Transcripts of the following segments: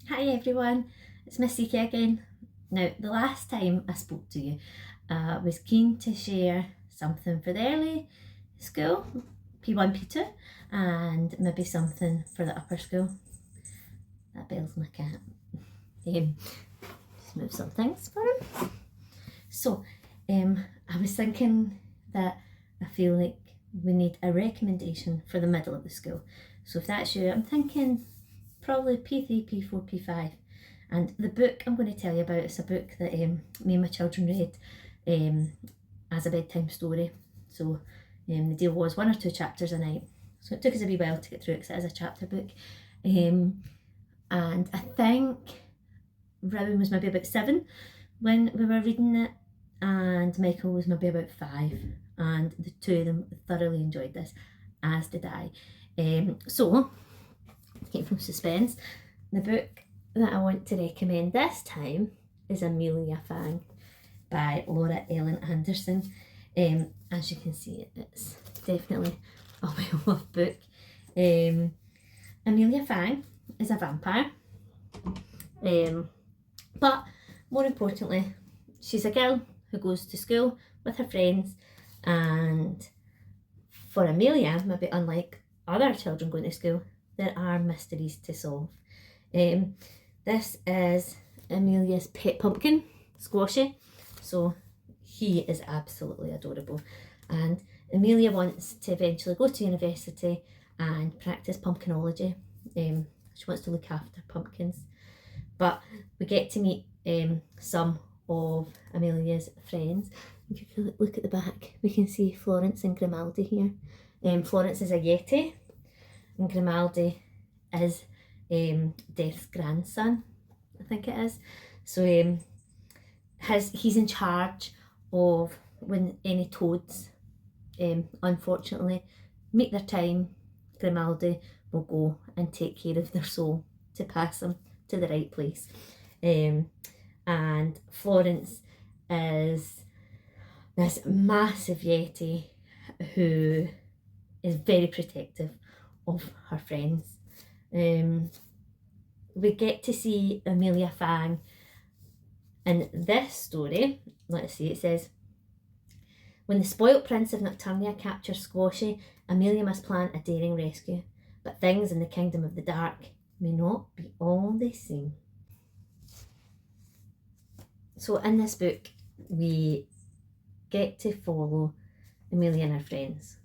Hi everyone, it's Miss Sichi again. Now, the last time I spoke to you, I was keen to share something for the early school, P1, P2, and maybe something for the upper school. That bell's my cat. Just move some things for him. So, I was thinking that I feel like we need a recommendation for the middle of the school. So if that's you, I'm thinking probably P3, P4, P5. And the book I'm going to tell you about is a book that me and my children read as a bedtime story. So the deal was 1 or 2 chapters a night. So it took us a wee while to get through it because it is a chapter book. And I think Rowan was maybe about 7 when we were reading it, and Michael was maybe about 5. And the two of them thoroughly enjoyed this, as did I. So, keep from suspense, the book that I want to recommend this time is Amelia Fang by Laura Ellen Anderson. As you can see, it's definitely a well-loved book. Amelia Fang is a vampire, but more importantly, she's a girl who goes to school with her friends, and for Amelia, maybe unlike other children going to school, there are mysteries to solve. This is Amelia's pet pumpkin, Squashy, so he is absolutely adorable, and Amelia wants to eventually go to university and practice pumpkinology. She wants to look after pumpkins, but we get to meet some of Amelia's friends. If you look at the back, we can see Florence and Grimaldi here. Florence is a Yeti, and Grimaldi is Death's grandson, I think it is. So he's in charge of when any toads unfortunately meet their time, Grimaldi will go and take care of their soul to pass them to the right place. And Florence is this massive Yeti who is very protective of her friends. We get to see Amelia Fang in this story. Let's see, it says, when the spoilt prince of Nocturnia captures Squashy, Amelia must plan a daring rescue. But things in the kingdom of the dark may not be all they seem. So in this book, we get to follow Amelia and her friends,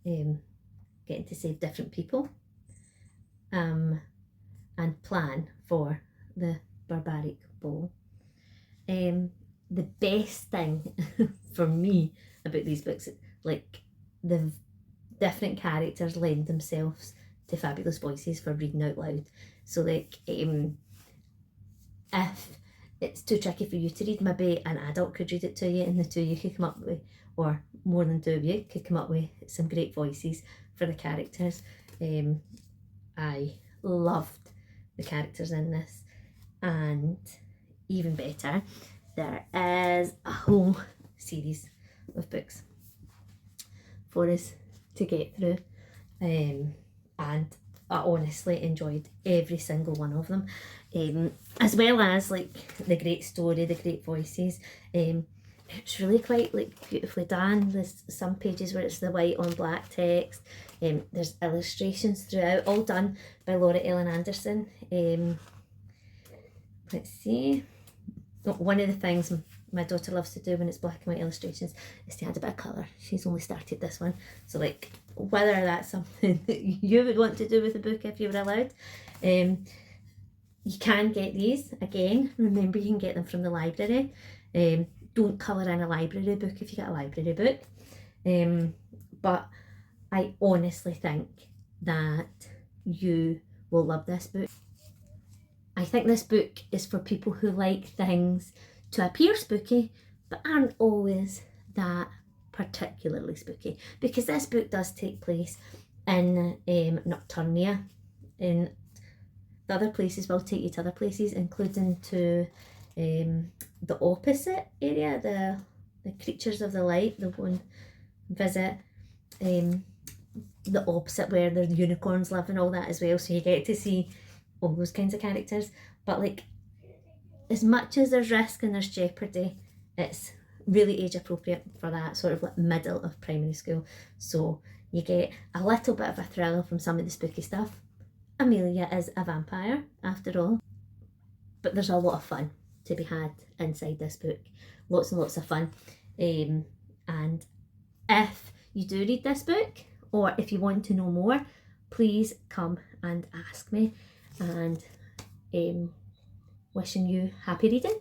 getting to save different people, and plan for the barbaric ball. The best thing for me about these books, like the different characters lend themselves to fabulous voices for reading out loud. So like if it's too tricky for you to read, maybe an adult could read it to you, and the two of you could come up with, or more than 2 of you could come up with some great voices for the characters. I loved the characters in this, and even better, there is a whole series of books for us to get through, and I honestly enjoyed every single one of them, as well as like the great story, the great voices. It's really quite like beautifully done. There's some pages where it's the white on black text. There's illustrations throughout, all done by Laura Ellen Anderson. Let's see. One of the things my daughter loves to do when it's black and white illustrations is to add a bit of colour. She's only started this one. So like, whether that's something that you would want to do with the book if you were allowed. You can get these, again, remember you can get them from the library. Don't colour in a library book if you get a library book. But I honestly think that you will love this book. I think this book is for people who like things to appear spooky but aren't always that particularly spooky, because this book does take place in Nocturnia. In the other places will take you to other places, including to the opposite area, the creatures of the light, the one visit the opposite where the unicorns live and all that as well, so you get to see all those kinds of characters. But like, as much as there's risk and there's jeopardy, it's really age appropriate for that sort of like middle of primary school. So you get a little bit of a thrill from some of the spooky stuff. Amelia is a vampire after all, but there's a lot of fun to be had inside this book. Lots and lots of fun. And if you do read this book, or if you want to know more, please come and ask me. And wishing you happy reading.